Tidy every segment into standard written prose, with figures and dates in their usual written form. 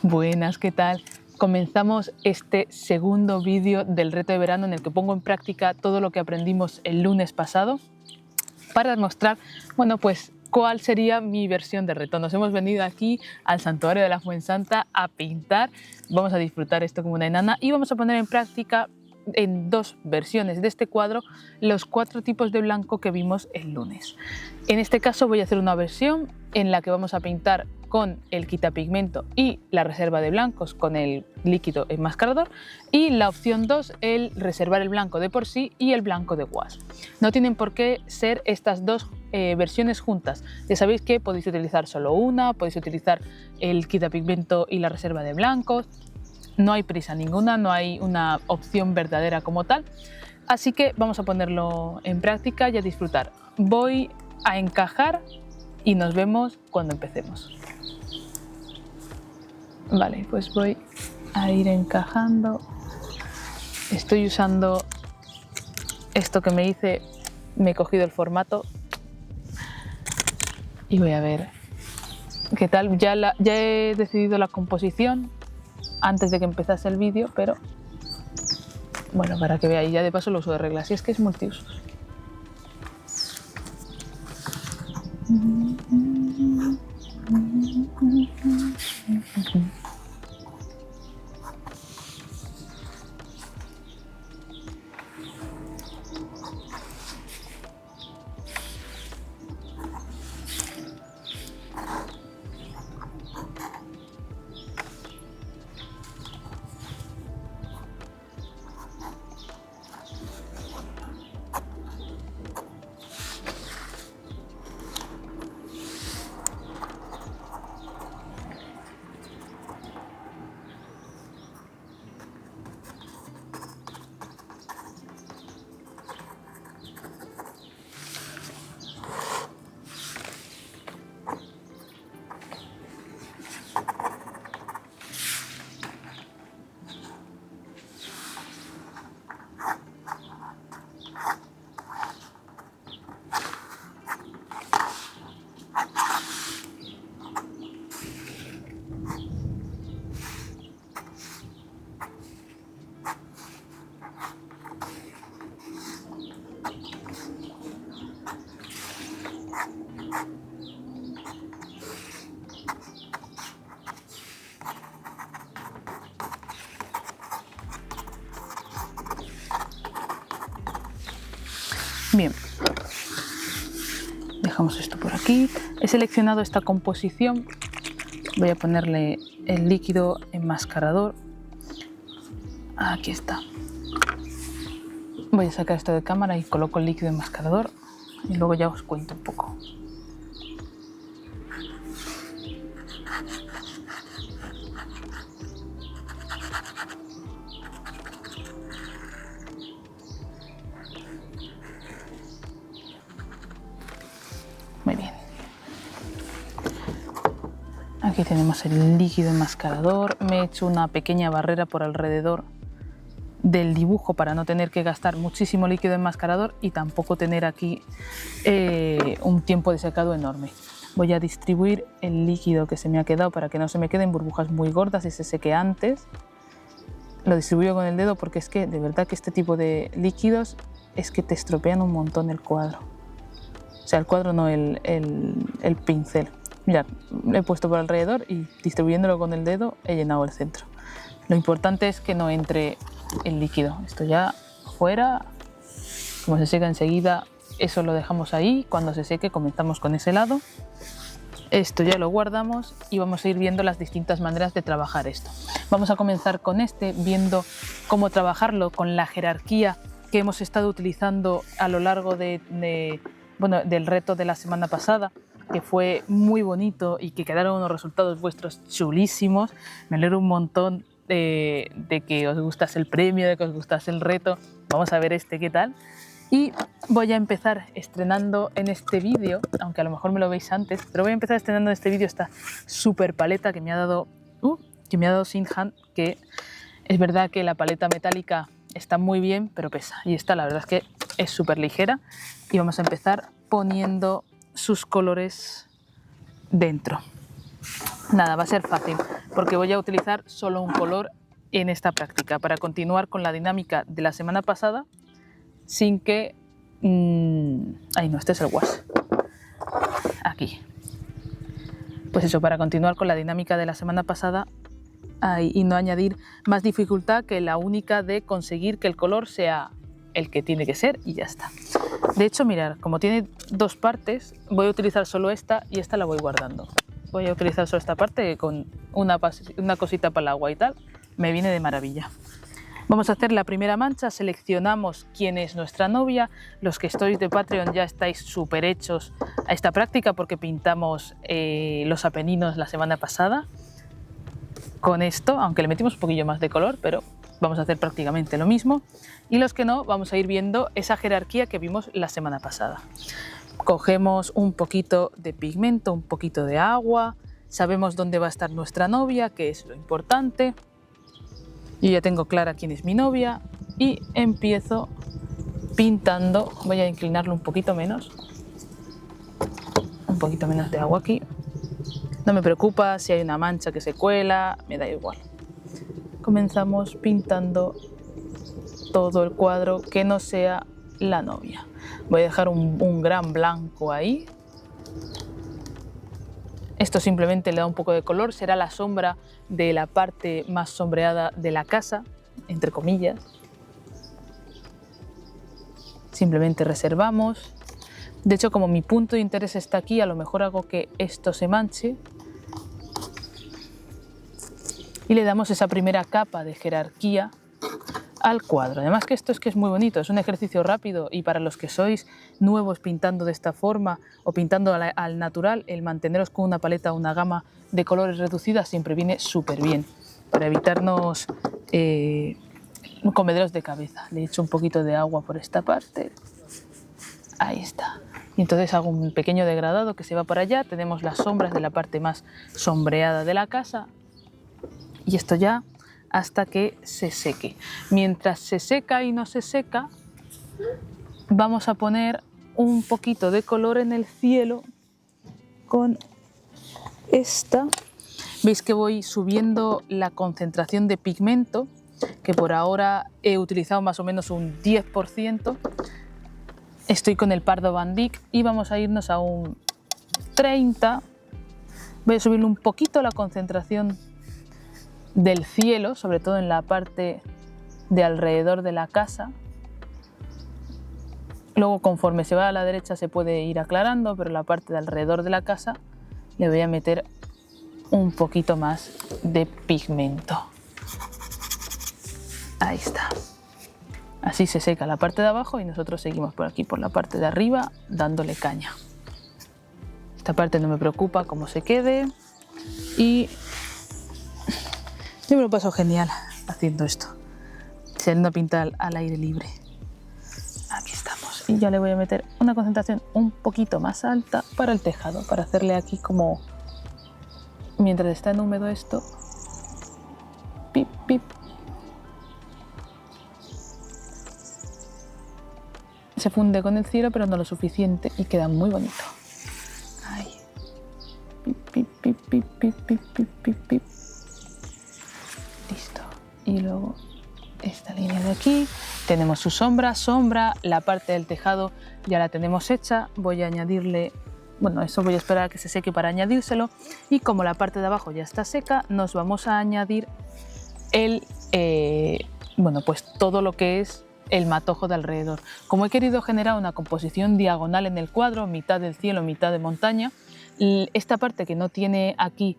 Buenas, ¿qué tal? Comenzamos este segundo vídeo del reto de verano en el que pongo en práctica todo lo que aprendimos el lunes pasado para mostrar, pues cuál sería mi versión de reto. Nos hemos venido aquí al Santuario de la Fuensanta a pintar, vamos a disfrutar esto como una enana y vamos a poner en práctica en dos versiones de este cuadro los 4 tipos de blanco que vimos el lunes. En este caso voy a hacer una versión en la que vamos a pintar con el quitapigmento y la reserva de blancos con el líquido enmascarador, y la opción 2, el reservar el blanco de por sí y el blanco de gouache. No tienen por qué ser estas dos versiones juntas. Ya sabéis que podéis utilizar solo una, podéis utilizar el quitapigmento y la reserva de blancos. No hay prisa ninguna, no hay una opción verdadera como tal. Así que vamos a ponerlo en práctica y a disfrutar. Voy a encajar y nos vemos cuando empecemos. Vale, pues voy a ir encajando. Estoy usando esto que me hice, me he cogido el formato y voy a ver qué tal. Ya he decidido la composición antes de que empezase el vídeo, pero bueno, para que veáis, ya de paso lo uso de regla, si es que es multiusos. Bien, dejamos esto por aquí. He seleccionado esta composición, voy a ponerle el líquido enmascarador. Aquí está. Voy a sacar esto de cámara y coloco el líquido enmascarador y luego ya os cuento un poco. Muy bien. Aquí tenemos el líquido enmascarador. Me he hecho una pequeña barrera por alrededor del dibujo para no tener que gastar muchísimo líquido enmascarador y tampoco tener aquí un tiempo de secado enorme. Voy a distribuir el líquido que se me ha quedado para que no se me queden burbujas muy gordas y se seque antes. Lo distribuyo con el dedo porque es que de verdad que este tipo de líquidos es que te estropean un montón el cuadro. O sea, el cuadro no, el pincel. Mirad, lo he puesto por alrededor y distribuyéndolo con el dedo he llenado el centro. Lo importante es que no entre el líquido. Esto ya fuera, como se seca enseguida, eso lo dejamos ahí. Cuando se seque comenzamos con ese lado. Esto ya lo guardamos y vamos a ir viendo las distintas maneras de trabajar esto. Vamos a comenzar con viendo cómo trabajarlo con la jerarquía que hemos estado utilizando a lo largo del reto de la semana pasada, que fue muy bonito y que quedaron unos resultados vuestros chulísimos. Me alegro un montón de que os gustase el premio, de que os gustase el reto. Vamos a ver qué tal. Y voy a empezar estrenando en este vídeo, aunque a lo mejor me lo veis antes, pero voy a empezar estrenando en este vídeo esta super paleta que me ha dado Sinhan, que es verdad que la paleta metálica está muy bien, pero pesa. Y esta la verdad es que es súper ligera. Y vamos a empezar poniendo sus colores dentro. Nada, va a ser fácil, porque voy a utilizar solo un color en esta práctica, para continuar con la dinámica de la semana pasada, sin que... Ay, no, este es el wash. Aquí. Pues eso, para continuar con la dinámica de la semana pasada y no añadir más dificultad que la única de conseguir que el color sea el que tiene que ser y ya está. De hecho, mirad, como tiene dos partes, voy a utilizar solo esta y esta la voy guardando. Voy a utilizar solo esta parte con una cosita para el agua y tal, me viene de maravilla. Vamos a hacer la primera mancha, seleccionamos quién es nuestra novia. Los que estáis de Patreon ya estáis súper hechos a esta práctica porque pintamos los Apeninos la semana pasada. Con esto, aunque le metimos un poquillo más de color, pero vamos a hacer prácticamente lo mismo. Y los que no, vamos a ir viendo esa jerarquía que vimos la semana pasada. Cogemos un poquito de pigmento, un poquito de agua, sabemos dónde va a estar nuestra novia, que es lo importante. Yo ya tengo clara quién es mi novia y empiezo pintando. Voy a inclinarlo un poquito menos de agua aquí. No me preocupa si hay una mancha que se cuela, me da igual. Comenzamos pintando todo el cuadro que no sea la novia. Voy a dejar un gran blanco ahí. Esto simplemente le da un poco de color, será la sombra de la parte más sombreada de la casa, entre comillas. Simplemente reservamos. De hecho, como mi punto de interés está aquí, a lo mejor hago que esto se manche. Y le damos esa primera capa de jerarquía al cuadro. Además que esto es muy bonito, es un ejercicio rápido y para los que sois nuevos pintando de esta forma o pintando al natural, el manteneros con una paleta o una gama de colores reducida siempre viene súper bien para evitarnos comederos de cabeza. Le echo un poquito de agua por esta parte, ahí está. Y entonces hago un pequeño degradado que se va para allá, tenemos las sombras de la parte más sombreada de la casa y esto ya hasta que se seque. Mientras se seca y no se seca, vamos a poner un poquito de color en el cielo con esta. Veis que voy subiendo la concentración de pigmento, que por ahora he utilizado más o menos un 10%. Estoy con el Pardo Van Dyck y vamos a irnos a un 30%. Voy a subirle un poquito la concentración del cielo, sobre todo en la parte de alrededor de la casa. Luego, conforme se va a la derecha se puede ir aclarando, pero la parte de alrededor de la casa le voy a meter un poquito más de pigmento. Ahí está. Así se seca la parte de abajo y nosotros seguimos por aquí, por la parte de arriba, dándole caña. Esta parte no me preocupa cómo se quede y yo me lo paso genial haciendo esto, siendo pintar al aire libre. Aquí estamos. Y ya le voy a meter una concentración un poquito más alta para el tejado, para hacerle aquí como, mientras está en húmedo esto, pip, pip. Se funde con el cielo, pero no lo suficiente y queda muy bonito. Ahí. Pip, pip, pip, pip, pip, pip, pip, pip, pip. Listo. Y luego esta línea de aquí, tenemos su sombra, la parte del tejado ya la tenemos hecha, voy a añadirle, bueno, eso voy a esperar a que se seque para añadírselo y como la parte de abajo ya está seca, nos vamos a añadir bueno, pues todo lo que es el matojo de alrededor. Como he querido generar una composición diagonal en el cuadro, mitad del cielo, mitad de montaña, esta parte que no tiene aquí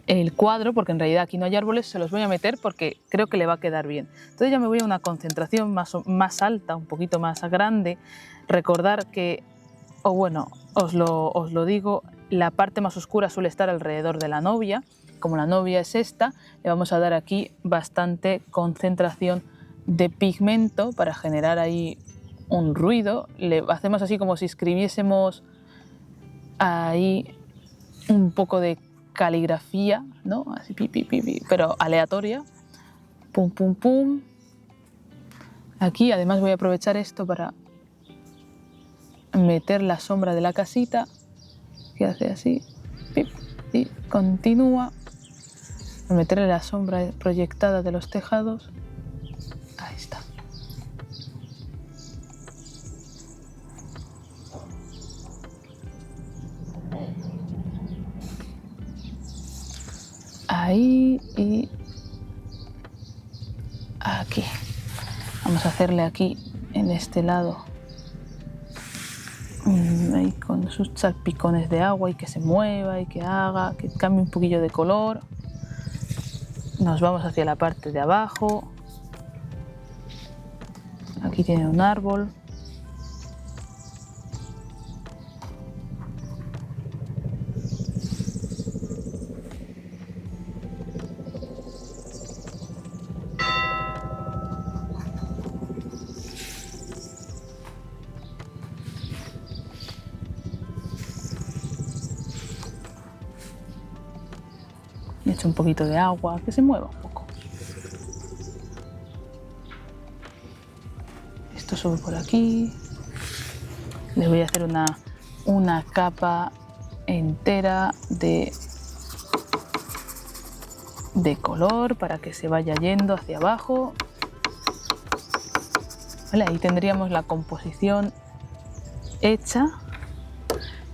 el cuadro, porque en realidad aquí no hay árboles, se los voy a meter porque creo que le va a quedar bien. Entonces ya me voy a una concentración más alta, un poquito más grande. Recordar que, o bueno, os lo digo, la parte más oscura suele estar alrededor de la novia. Como la novia es esta, le vamos a dar aquí bastante concentración de pigmento para generar ahí un ruido. Le hacemos así como si escribiésemos ahí un poco de caligrafía, ¿no? Así, pi, pi, pi, pi, pero aleatoria. Pum, pum, pum. Aquí además voy a aprovechar esto para meter la sombra de la casita, que hace así. Pip. y continúa a meterle la sombra proyectada de los tejados. Ahí está. Ahí y aquí. Vamos a hacerle aquí en este lado ahí con sus salpicones de agua y que se mueva y que haga, que cambie un poquillo de color. Nos vamos hacia la parte de abajo. Aquí tiene un árbol. Le echo un poquito de agua, que se mueva un poco. Esto sube por aquí. Le voy a hacer una capa entera de color para que se vaya yendo hacia abajo. Vale, ahí tendríamos la composición hecha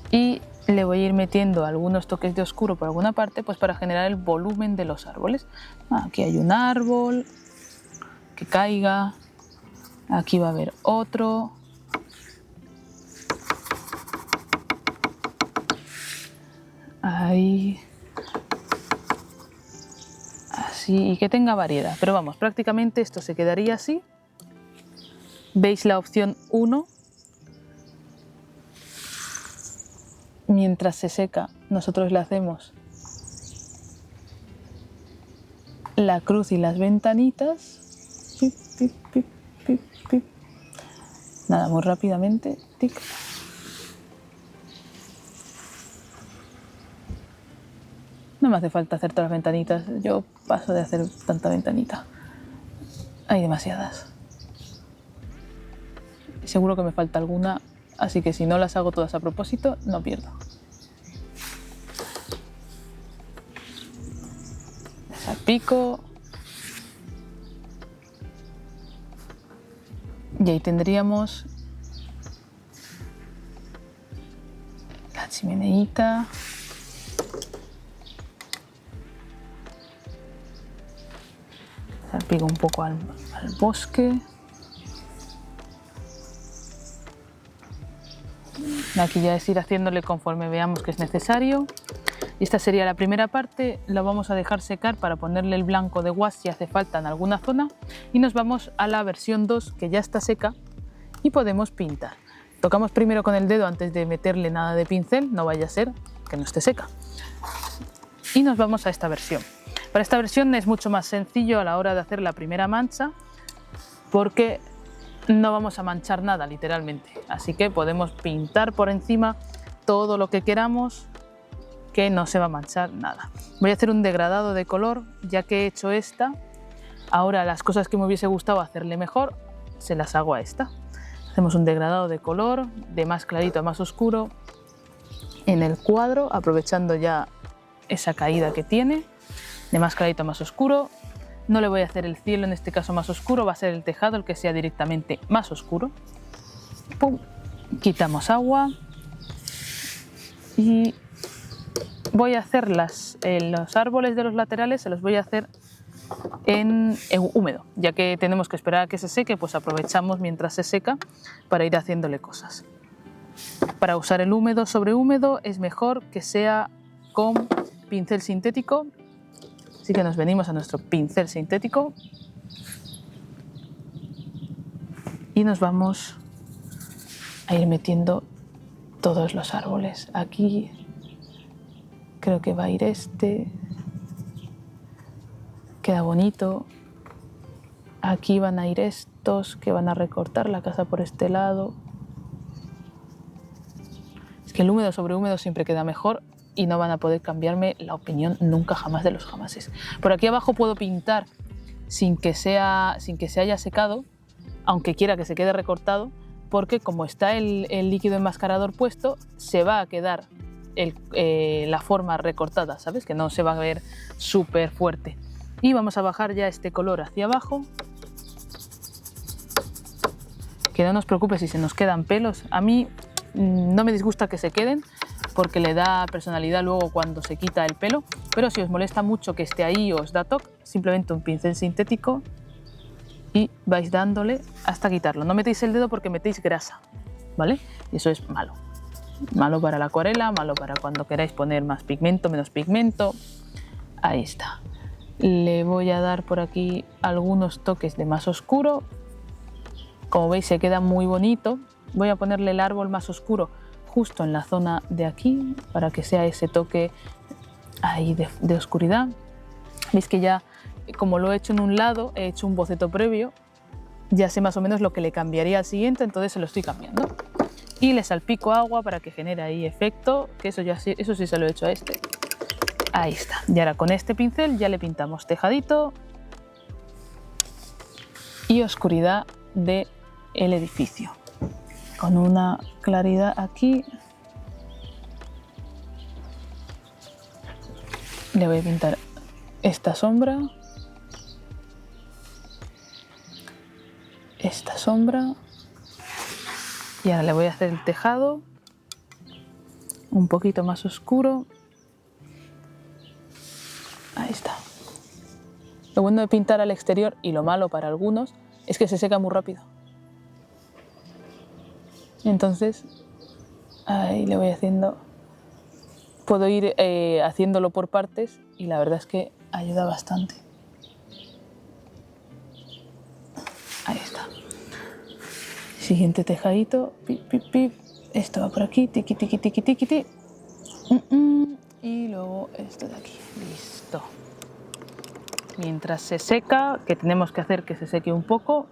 y le voy a ir metiendo algunos toques de oscuro por alguna parte, pues para generar el volumen de los árboles. Aquí hay un árbol que caiga, aquí va a haber otro. Ahí. Así, y que tenga variedad. Pero vamos, prácticamente esto se quedaría así. ¿Veis la opción 1? Mientras se seca, nosotros le hacemos la cruz y las ventanitas. Pip, pip, pip, pip, pip. Nada, muy rápidamente. Tic. No me hace falta hacer todas las ventanitas. Yo paso de hacer tanta ventanita. Hay demasiadas. Seguro que me falta alguna. Así que si no las hago todas a propósito, no pierdo. Salpico. Y ahí tendríamos la chimeneita. Salpico un poco al bosque. Aquí ya es ir haciéndole conforme veamos que es necesario. Y esta sería la primera parte, la vamos a dejar secar para ponerle el blanco de gouache si hace falta en alguna zona. Y nos vamos a la versión 2 que ya está seca y podemos pintar. Tocamos primero con el dedo antes de meterle nada de pincel, no vaya a ser que no esté seca. Y nos vamos a esta versión. Para esta versión es mucho más sencillo a la hora de hacer la primera mancha porque no vamos a manchar nada literalmente, así que podemos pintar por encima todo lo que queramos que no se va a manchar nada. Voy a hacer un degradado de color ya que he hecho esta. Ahora las cosas que me hubiese gustado hacerle mejor se las hago a esta. Hacemos un degradado de color de más clarito a más oscuro en el cuadro, aprovechando ya esa caída que tiene, de más clarito a más oscuro. No le voy a hacer el cielo en este caso más oscuro, va a ser el tejado el que sea directamente más oscuro. Pum. Quitamos agua y voy a hacer los árboles de los laterales, se los voy a hacer en húmedo, ya que tenemos que esperar a que se seque, pues aprovechamos mientras se seca para ir haciéndole cosas. Para usar el húmedo sobre húmedo es mejor que sea con pincel sintético. Así que nos venimos a nuestro pincel sintético y nos vamos a ir metiendo todos los árboles. Aquí creo que va a ir este, queda bonito. Aquí van a ir estos que van a recortar la casa por este lado. Es que el húmedo sobre húmedo siempre queda mejor y no van a poder cambiarme la opinión nunca jamás de los jamases. Por aquí abajo puedo pintar sin que se haya secado, aunque quiera que se quede recortado, porque como está el líquido enmascarador puesto, se va a quedar la forma recortada, ¿sabes? Que no se va a ver súper fuerte. Y vamos a bajar ya este color hacia abajo. Que no nos preocupe si se nos quedan pelos. A mí no me disgusta que se queden porque le da personalidad luego cuando se quita el pelo, pero si os molesta mucho que esté ahí o os da toque, simplemente un pincel sintético y vais dándole hasta quitarlo. No metéis el dedo porque metéis grasa, ¿vale? Y eso es malo. Malo para la acuarela, malo para cuando queráis poner más pigmento, menos pigmento. Ahí está. Le voy a dar por aquí algunos toques de más oscuro. Como veis se queda muy bonito. Voy a ponerle el árbol más oscuro justo en la zona de aquí para que sea ese toque ahí de oscuridad. Veis que ya, como lo he hecho en un lado, he hecho un boceto previo, ya sé más o menos lo que le cambiaría al siguiente, entonces se lo estoy cambiando. Y le salpico agua para que genere ahí efecto, que eso sí se lo he hecho a este. Ahí está. Y ahora con este pincel ya le pintamos tejadito y oscuridad del edificio. Con una claridad aquí. Le voy a pintar esta sombra. Esta sombra. Y ahora le voy a hacer el tejado un poquito más oscuro. Ahí está. Lo bueno de pintar al exterior y lo malo para algunos es que se seca muy rápido. Entonces, ahí le voy haciendo. Puedo ir haciéndolo por partes y la verdad es que ayuda bastante. Ahí está. Siguiente tejadito. Pip, pip, pip. Esto va por aquí. Tiqui, tiqui, tiqui, tiqui, tiqui. Y luego esto de aquí. Listo. Mientras se seca, que tenemos que hacer que se seque un poco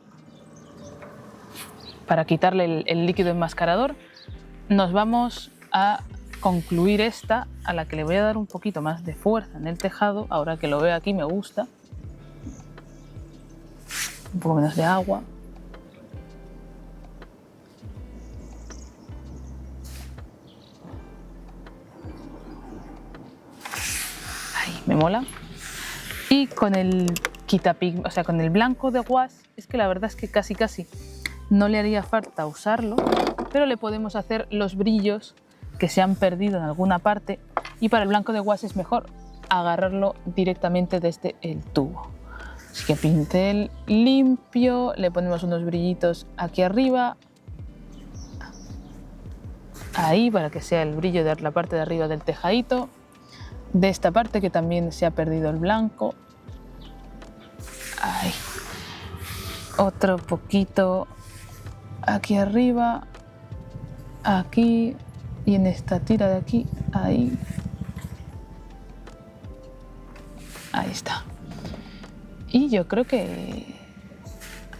para quitarle el líquido enmascarador, nos vamos a concluir esta, a la que le voy a dar un poquito más de fuerza en el tejado. Ahora que lo veo aquí me gusta. Un poco menos de agua. Ahí, me mola. Y con el quitapigmento, o sea, con el blanco de gouache, es que la verdad es que casi no le haría falta usarlo, pero le podemos hacer los brillos que se han perdido en alguna parte, y para el blanco de gouache es mejor agarrarlo directamente desde el tubo. Así que pincel limpio, le ponemos unos brillitos aquí arriba, ahí para que sea el brillo de la parte de arriba del tejadito, de esta parte que también se ha perdido el blanco, ahí, otro poquito aquí arriba, aquí y en esta tira de aquí, ahí. Ahí está. Y yo creo que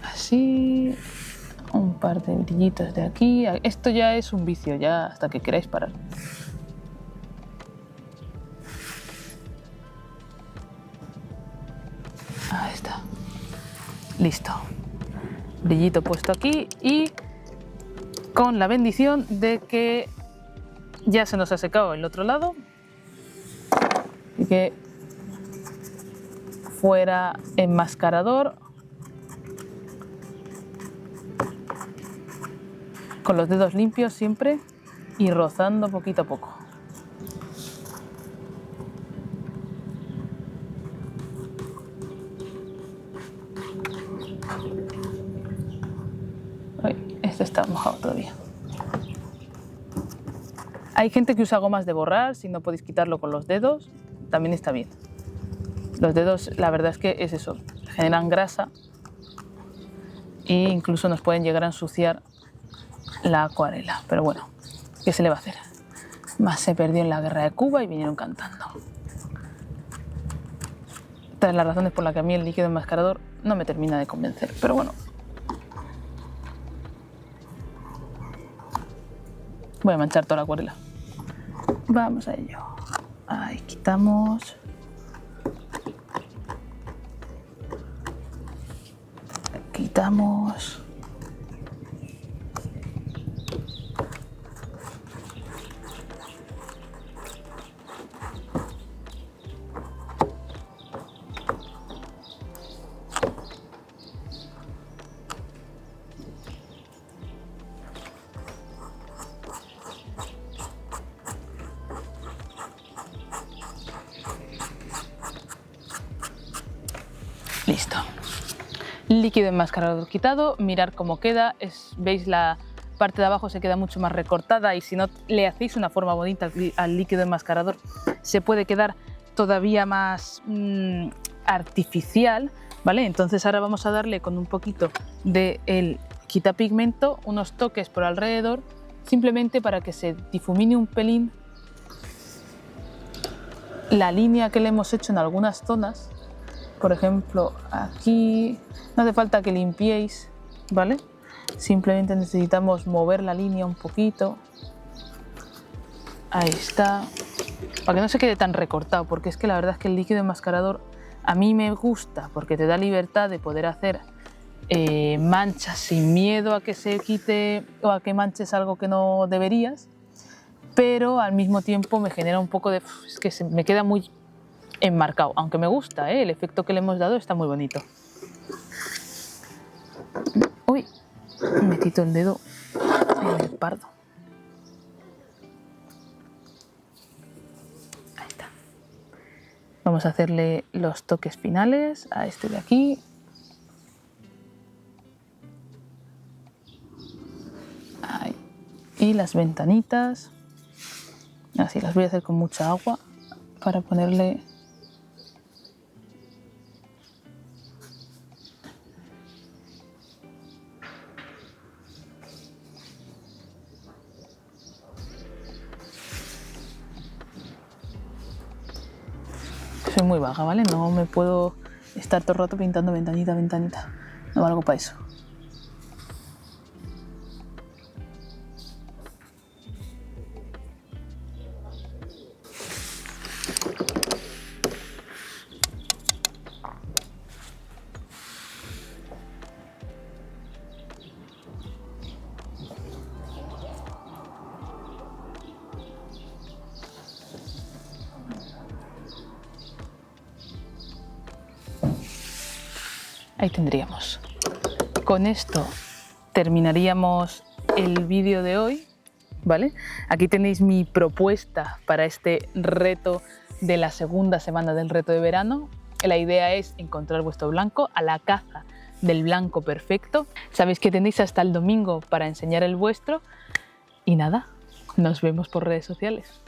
así, un par de brillitos de aquí. Esto ya es un vicio, ya hasta que queráis parar. Ahí está. Listo. Brillito puesto aquí y con la bendición de que ya se nos ha secado el otro lado y que fuera enmascarador con los dedos limpios siempre y rozando poquito a poco. Ay, este está mojado todavía. Hay gente que usa gomas de borrar, si no podéis quitarlo con los dedos, también está bien. Los dedos, la verdad es que es eso, generan grasa e incluso nos pueden llegar a ensuciar la acuarela. Pero bueno, ¿qué se le va a hacer? Más se perdió en la guerra de Cuba y vinieron cantando. Estas son las razones por las que a mí el líquido enmascarador no me termina de convencer, pero bueno. Voy a manchar toda la acuarela. Vamos a ello. Ahí quitamos. Quitamos. Listo. Líquido enmascarador quitado, mirar cómo queda. ¿Veis? La parte de abajo se queda mucho más recortada y si no le hacéis una forma bonita al líquido enmascarador se puede quedar todavía más artificial, ¿vale? Entonces ahora vamos a darle con un poquito del quitapigmento unos toques por alrededor, simplemente para que se difumine un pelín la línea que le hemos hecho en algunas zonas. Por ejemplo, aquí no hace falta que limpiéis, ¿vale? Simplemente necesitamos mover la línea un poquito. Ahí está. Para que no se quede tan recortado, porque es que la verdad es que el líquido enmascarador a mí me gusta porque te da libertad de poder hacer manchas sin miedo a que se quite o a que manches algo que no deberías, pero al mismo tiempo me genera un poco de... es que me queda muy enmarcado, aunque me gusta, el efecto que le hemos dado está muy bonito. Uy, me quito el dedo en el pardo. Ahí está. Vamos a hacerle los toques finales a este de aquí. Ahí. Y las ventanitas. Así las voy a hacer con mucha agua para ponerle... Soy muy vaga, ¿vale? No me puedo estar todo el rato pintando ventanita a ventanita. No valgo para eso. Ahí tendríamos. Con esto terminaríamos el vídeo de hoy, ¿vale? Aquí tenéis mi propuesta para este reto de la segunda semana del reto de verano. La idea es encontrar vuestro blanco, a la caza del blanco perfecto. Sabéis que tenéis hasta el domingo para enseñar el vuestro y nada, nos vemos por redes sociales.